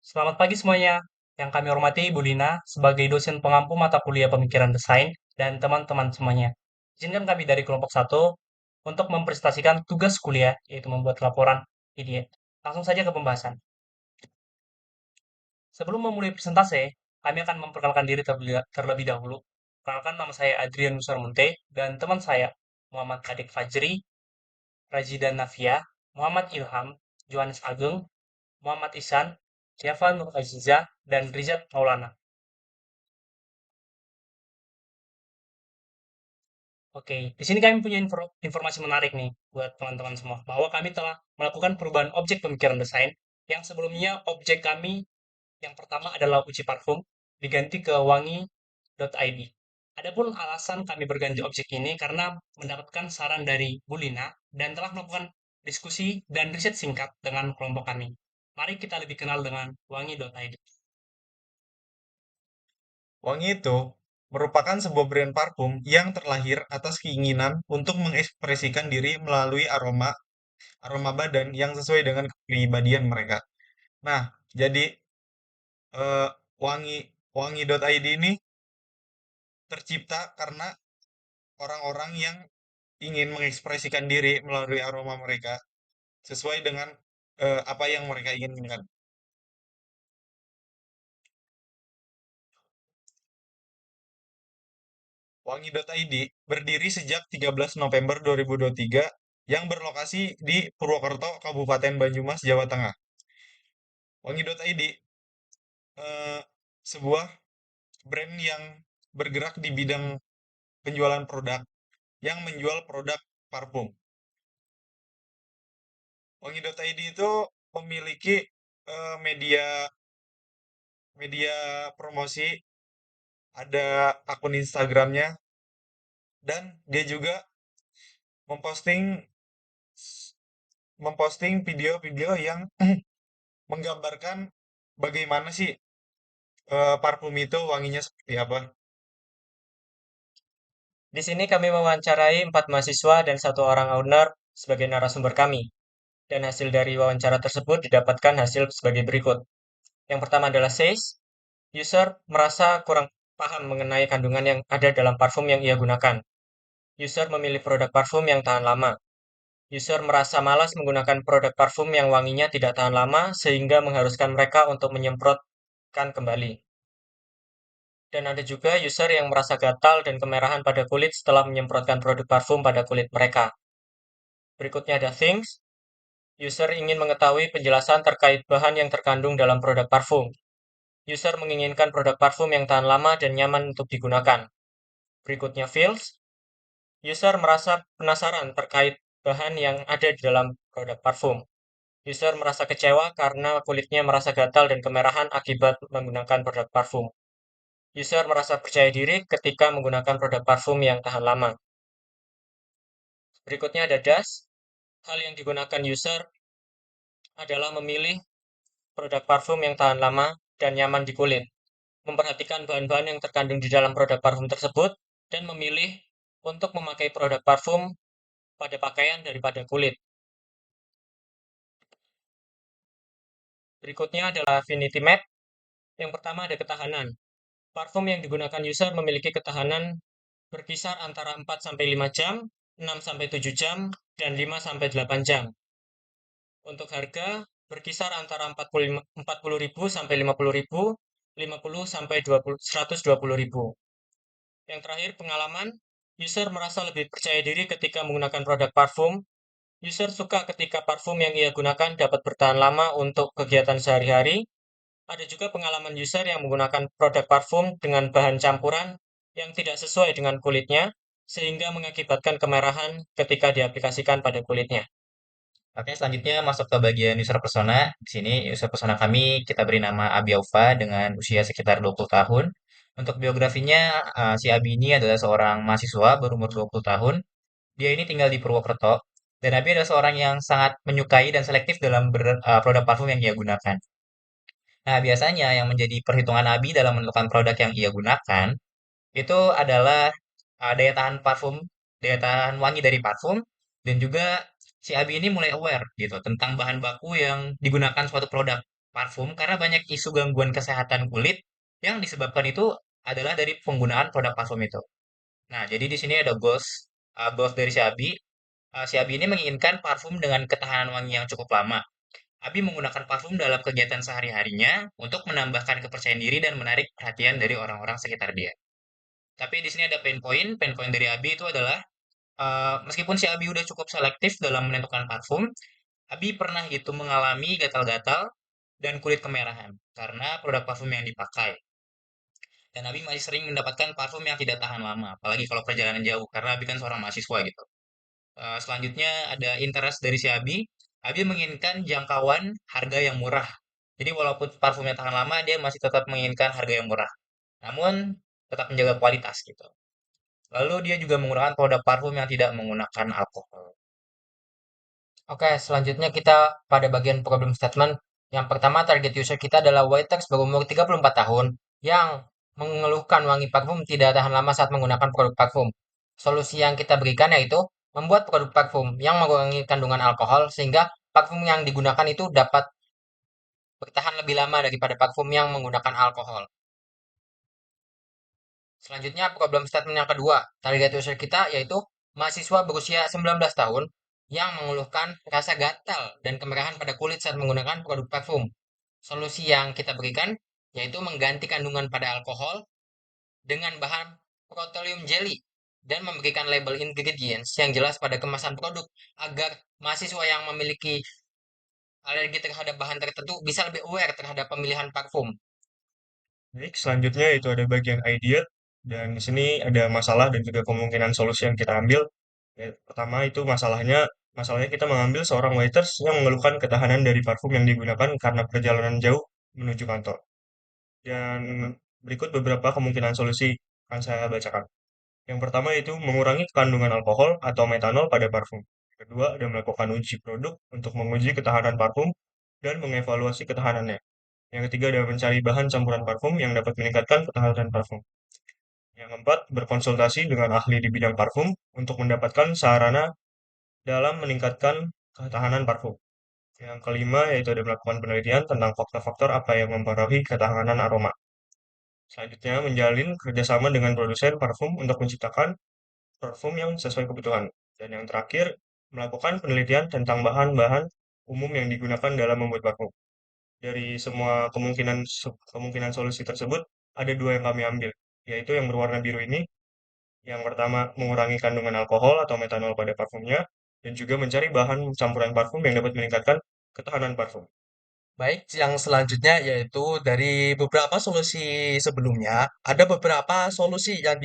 Selamat pagi semuanya. Yang kami hormati Bu Lina sebagai dosen pengampu mata kuliah pemikiran desain dan teman-teman semuanya. Izinkan kami dari kelompok satu untuk mempresentasikan tugas kuliah, yaitu membuat laporan PDF. Langsung saja ke pembahasan. Sebelum memulai presentasi, kami akan memperkenalkan diri terlebih dahulu. Perkenalkan, nama saya Adrian Nusarmunte dan teman saya Muhammad Kadik Fajri, Rajidan Navia, Muhammad Ilham, Johannes Ageng, Muhammad Ihsan, Syafa Nur Aziza, dan Rizat Maulana. Oke, di sini kami punya informasi menarik nih buat teman-teman semua, bahwa kami telah melakukan perubahan objek pemikiran desain yang sebelumnya objek kami yang pertama adalah uji parfum diganti ke wangi.id. Adapun alasan kami berganti objek ini karena mendapatkan saran dari Bulina dan telah melakukan diskusi dan riset singkat dengan kelompok kami. Mari kita lebih kenal dengan wangi.id. Wangi itu merupakan sebuah brand parfum yang terlahir atas keinginan untuk mengekspresikan diri melalui aroma aroma badan yang sesuai dengan kepribadian mereka. Nah, jadi eh, wangi wangi.id ini tercipta karena orang-orang yang ingin mengekspresikan diri melalui aroma mereka sesuai dengan apa yang mereka inginkan. Wangi.id berdiri sejak 13 November 2023 yang berlokasi di Purwokerto, Kabupaten Banyumas, Jawa Tengah. Wangi.id eh, sebuah brand yang bergerak di bidang penjualan produk yang menjual produk parfum. Wangi.id itu memiliki media media promosi, ada akun Instagramnya, dan dia juga memposting memposting video-video yang menggambarkan bagaimana sih parfum itu wanginya seperti apa. Di sini kami mewawancarai 4 mahasiswa dan 1 orang owner sebagai narasumber kami. Dan hasil dari wawancara tersebut didapatkan hasil sebagai berikut. Yang pertama adalah says, user merasa kurang paham mengenai kandungan yang ada dalam parfum yang ia gunakan. User memilih produk parfum yang tahan lama. User merasa malas menggunakan produk parfum yang wanginya tidak tahan lama sehingga mengharuskan mereka untuk menyemprotkan kembali. Dan ada juga user yang merasa gatal dan kemerahan pada kulit setelah menyemprotkan produk parfum pada kulit mereka. Berikutnya ada things. User ingin mengetahui penjelasan terkait bahan yang terkandung dalam produk parfum. User menginginkan produk parfum yang tahan lama dan nyaman untuk digunakan. Berikutnya feels. User merasa penasaran terkait bahan yang ada di dalam produk parfum. User merasa kecewa karena kulitnya merasa gatal dan kemerahan akibat menggunakan produk parfum. User merasa percaya diri ketika menggunakan produk parfum yang tahan lama. Berikutnya ada does. Hal yang digunakan user adalah memilih produk parfum yang tahan lama dan nyaman di kulit, memperhatikan bahan-bahan yang terkandung di dalam produk parfum tersebut, dan memilih untuk memakai produk parfum pada pakaian daripada kulit. Berikutnya adalah affinity map. Yang pertama ada ketahanan. Parfum yang digunakan user memiliki ketahanan berkisar antara 4-5 jam, 6-7 jam, dan 5-8 jam. Untuk harga berkisar antara 40.000 sampai 50.000, 50 sampai 120.000. Yang terakhir pengalaman, user merasa lebih percaya diri ketika menggunakan produk parfum. User suka ketika parfum yang ia gunakan dapat bertahan lama untuk kegiatan sehari-hari. Ada juga pengalaman user yang menggunakan produk parfum dengan bahan campuran yang tidak sesuai dengan kulitnya, sehingga mengakibatkan kemerahan ketika diaplikasikan pada kulitnya. Oke, selanjutnya masuk ke bagian user persona. Di sini user persona kami kita beri nama Abi Aufa dengan usia sekitar 20 tahun. Untuk biografinya, si Abi ini adalah seorang mahasiswa berumur 20 tahun. Dia ini tinggal di Purwokerto. Dan Abi adalah seorang yang sangat menyukai dan selektif dalam produk parfum yang ia gunakan. Nah, biasanya yang menjadi perhitungan Abi dalam menentukan produk yang ia gunakan itu adalah daya tahan parfum, daya tahan wangi dari parfum, dan juga si Abi ini mulai aware gitu tentang bahan baku yang digunakan suatu produk. parfum karena banyak isu gangguan kesehatan kulit yang disebabkan itu adalah dari penggunaan produk parfum itu. Nah, jadi di sini ada goals dari si Abi. Si Abi ini menginginkan parfum dengan ketahanan wangi yang cukup lama. Abi menggunakan parfum dalam kegiatan sehari-harinya untuk menambahkan kepercayaan diri dan menarik perhatian dari orang-orang sekitar dia. Tapi di sini ada pain point. Pain point dari Abi itu adalah meskipun si Abi udah cukup selektif dalam menentukan parfum, Abi pernah gitu mengalami gatal-gatal dan kulit kemerahan karena produk parfum yang dipakai. Dan Abi masih sering mendapatkan parfum yang tidak tahan lama, apalagi kalau perjalanan jauh, karena Abi kan seorang mahasiswa gitu. Selanjutnya ada interest dari si Abi. Abi menginginkan jangkauan harga yang murah. Jadi walaupun parfumnya tahan lama, dia masih tetap menginginkan harga yang murah. Namun tetap menjaga kualitas gitu. Lalu dia juga menggunakan produk parfum yang tidak menggunakan alkohol. Oke, selanjutnya kita pada bagian problem statement. Yang pertama, target user kita adalah waiters berumur 34 tahun yang mengeluhkan wangi parfum tidak tahan lama saat menggunakan produk parfum. Solusi yang kita berikan yaitu membuat produk parfum yang mengurangi kandungan alkohol sehingga parfum yang digunakan itu dapat bertahan lebih lama daripada parfum yang menggunakan alkohol. Selanjutnya, problem statement yang kedua, target user kita yaitu mahasiswa berusia 19 tahun yang mengeluhkan rasa gatal dan kemerahan pada kulit saat menggunakan produk parfum. Solusi yang kita berikan yaitu mengganti kandungan pada alkohol dengan bahan petroleum jelly dan memberikan label ingredients yang jelas pada kemasan produk agar mahasiswa yang memiliki alergi terhadap bahan tertentu bisa lebih aware terhadap pemilihan parfum. Baik, selanjutnya itu ada bagian idea dan di sini ada masalah dan juga kemungkinan solusi yang kita ambil. Ya, pertama itu masalahnya kita mengambil seorang waiters yang mengeluhkan ketahanan dari parfum yang digunakan karena perjalanan jauh menuju kantor. Dan berikut beberapa kemungkinan solusi akan saya bacakan. Yang pertama itu mengurangi kandungan alkohol atau metanol pada parfum. Kedua, ada melakukan uji produk untuk menguji ketahanan parfum dan mengevaluasi ketahanannya. Yang ketiga adalah mencari bahan campuran parfum yang dapat meningkatkan ketahanan parfum. Yang keempat, berkonsultasi dengan ahli di bidang parfum untuk mendapatkan sarana dalam meningkatkan ketahanan parfum. Yang kelima, yaitu ada melakukan penelitian tentang faktor-faktor apa yang mempengaruhi ketahanan aroma. Selanjutnya, menjalin kerjasama dengan produsen parfum untuk menciptakan parfum yang sesuai kebutuhan. Dan yang terakhir, melakukan penelitian tentang bahan-bahan umum yang digunakan dalam membuat parfum. Dari semua kemungkinan solusi tersebut, ada dua yang kami ambil, yaitu yang berwarna biru ini, yang pertama mengurangi kandungan alkohol atau metanol pada parfumnya, dan juga mencari bahan campuran parfum yang dapat meningkatkan ketahanan parfum. Baik, yang selanjutnya yaitu dari beberapa solusi sebelumnya, ada beberapa solusi yang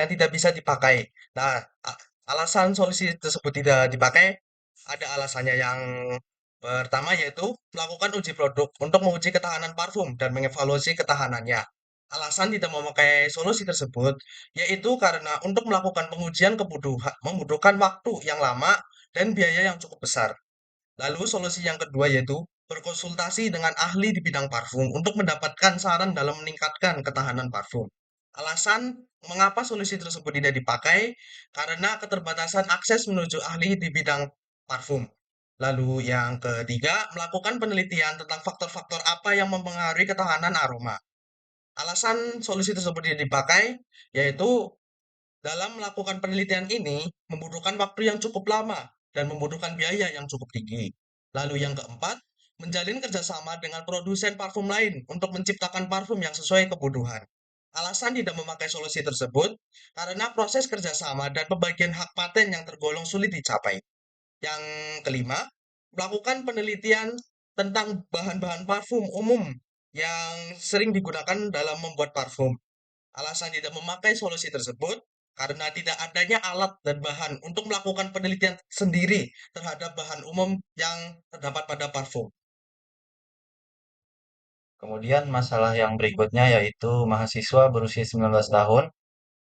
tidak bisa dipakai. Nah, alasan solusi tersebut tidak dipakai ada alasannya. Yang pertama yaitu melakukan uji produk untuk menguji ketahanan parfum dan mengevaluasi ketahanannya. Alasan tidak memakai solusi tersebut yaitu karena untuk melakukan pengujian kebutuhan membutuhkan waktu yang lama dan biaya yang cukup besar. Lalu solusi yang kedua yaitu berkonsultasi dengan ahli di bidang parfum untuk mendapatkan saran dalam meningkatkan ketahanan parfum. Alasan mengapa solusi tersebut tidak dipakai karena keterbatasan akses menuju ahli di bidang parfum. Lalu yang ketiga, melakukan penelitian tentang faktor-faktor apa yang mempengaruhi ketahanan aroma. Alasan solusi tersebut tidak dipakai yaitu dalam melakukan penelitian ini membutuhkan waktu yang cukup lama dan membutuhkan biaya yang cukup tinggi. Lalu yang keempat, menjalin kerjasama dengan produsen parfum lain untuk menciptakan parfum yang sesuai kebutuhan. Alasan tidak memakai solusi tersebut karena proses kerjasama dan pembagian hak paten yang tergolong sulit dicapai. Yang kelima, melakukan penelitian tentang bahan-bahan parfum umum yang sering digunakan dalam membuat parfum. Alasan tidak memakai solusi tersebut karena tidak adanya alat dan bahan untuk melakukan penelitian sendiri terhadap bahan umum yang terdapat pada parfum. Kemudian masalah yang berikutnya yaitu mahasiswa berusia 19 tahun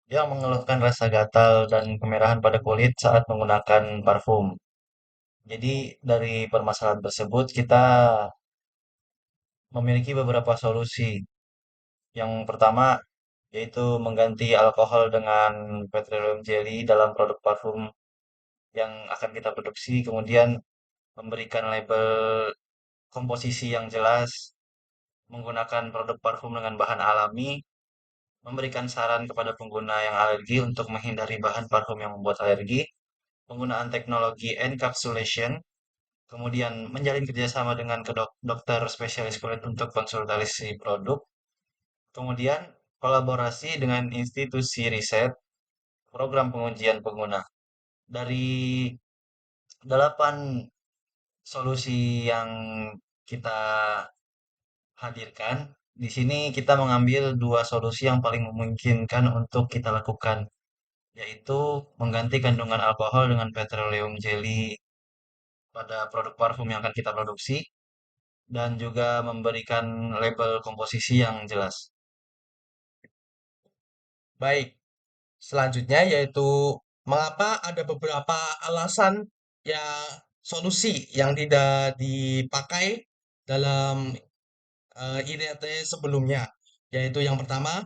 yang mengeluhkan rasa gatal dan kemerahan pada kulit saat menggunakan parfum. Jadi dari permasalahan tersebut kita memiliki beberapa solusi. Yang pertama yaitu mengganti alkohol dengan petroleum jelly dalam produk parfum yang akan kita produksi, kemudian memberikan label komposisi yang jelas menggunakan produk parfum dengan bahan alami, memberikan saran kepada pengguna yang alergi untuk menghindari bahan parfum yang membuat alergi, penggunaan teknologi encapsulation, kemudian menjalin kerjasama dengan dokter spesialis kulit untuk konsultasi produk, kemudian kolaborasi dengan institusi riset, program pengujian pengguna. Dari 8 solusi yang kita hadirkan, di sini kita mengambil 2 solusi yang paling memungkinkan untuk kita lakukan, yaitu mengganti kandungan alkohol dengan petroleum jelly pada produk parfum yang akan kita produksi, dan juga memberikan label komposisi yang jelas. Baik, selanjutnya yaitu mengapa ada beberapa alasan yang solusi yang tidak dipakai dalam IDT sebelumnya. Yaitu yang pertama,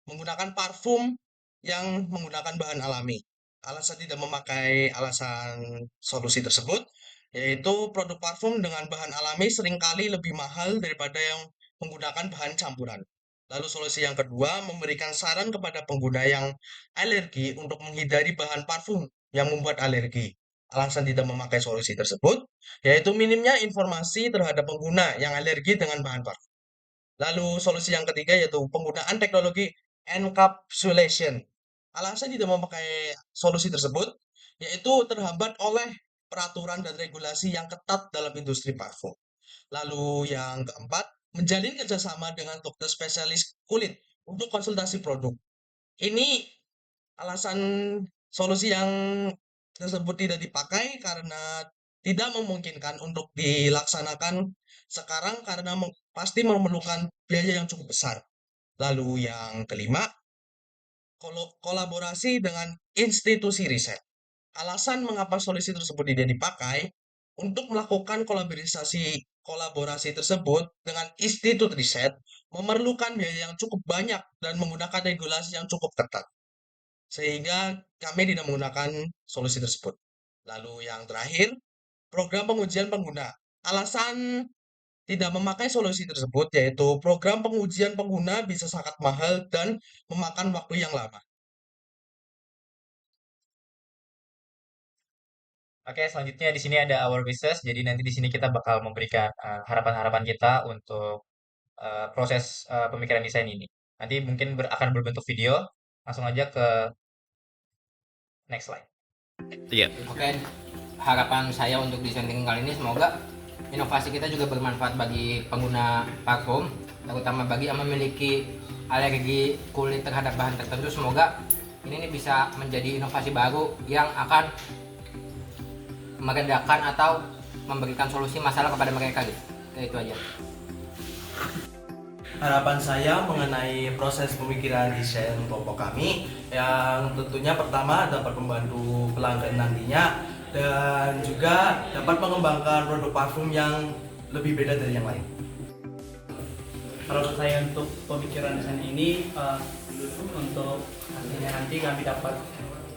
menggunakan parfum yang menggunakan bahan alami. Alasan tidak memakai alasan solusi tersebut, yaitu produk parfum dengan bahan alami seringkali lebih mahal daripada yang menggunakan bahan campuran. Lalu solusi yang kedua, memberikan saran kepada pengguna yang alergi untuk menghindari bahan parfum yang membuat alergi. Alasan tidak memakai solusi tersebut, yaitu minimnya informasi terhadap pengguna yang alergi dengan bahan parfum. Lalu solusi yang ketiga yaitu penggunaan teknologi encapsulation. Alasan tidak memakai solusi tersebut yaitu terhambat oleh peraturan dan regulasi yang ketat dalam industri parfum. Lalu yang keempat, menjalin kerjasama dengan dokter spesialis kulit untuk konsultasi produk. Ini alasan solusi yang tersebut tidak dipakai karena tidak memungkinkan untuk dilaksanakan sekarang karena pasti memerlukan biaya yang cukup besar. Lalu yang kelima, kolaborasi dengan institusi riset. Alasan mengapa solusi tersebut tidak dipakai untuk melakukan kolaborasi tersebut dengan institut riset memerlukan biaya yang cukup banyak dan menggunakan regulasi yang cukup ketat. Sehingga kami tidak menggunakan solusi tersebut. Lalu yang terakhir, program pengujian pengguna. Alasan tidak memakai solusi tersebut yaitu program pengujian pengguna bisa sangat mahal dan memakan waktu yang lama. Oke, selanjutnya di sini ada our wishes. Jadi nanti di sini kita bakal memberikan harapan-harapan kita untuk proses pemikiran desain ini. Nanti mungkin akan berbentuk video. Langsung aja ke next slide. Iya. Oke, harapan saya untuk desain thinking kali ini semoga inovasi kita juga bermanfaat bagi pengguna parfum, terutama bagi yang memiliki alergi kulit terhadap bahan tertentu. Semoga ini bisa menjadi inovasi baru yang akan meredakan atau memberikan solusi masalah kepada mereka gitu. Kayak itu aja. Harapan saya mengenai proses pemikiran desain kelompok kami yang tentunya pertama dapat membantu pelanggan nantinya dan juga dapat mengembangkan produk parfum yang lebih beda dari yang lain. Harapan saya untuk pemikiran desain ini untuk hasilnya nanti kami dapat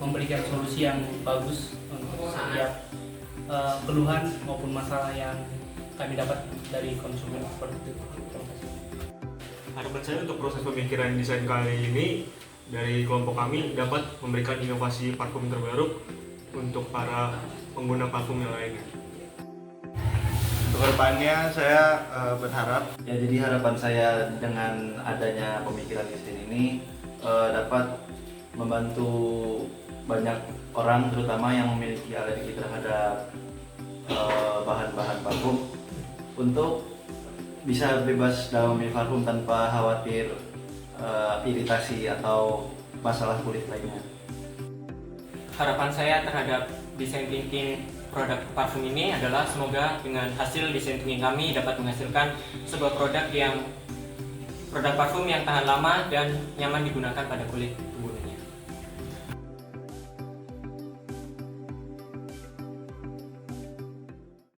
memberikan solusi yang bagus untuk setiap keluhan maupun masalah yang kami dapat dari konsumen seperti itu. Harapan saya untuk proses pemikiran desain kali ini dari kelompok kami dapat memberikan inovasi parfum terbaru untuk para pengguna parfum yang lainnya. Kedepannya saya berharap ya, jadi harapan saya dengan adanya pemikiran desain ini dapat membantu banyak orang terutama yang memiliki alergi terhadap bahan-bahan parfum untuk bisa bebas dalam memilih parfum tanpa khawatir iritasi atau masalah kulit lainnya. Harapan saya terhadap desain thinking produk parfum ini adalah semoga dengan hasil desain thinking kami dapat menghasilkan sebuah produk parfum yang tahan lama dan nyaman digunakan pada kulit.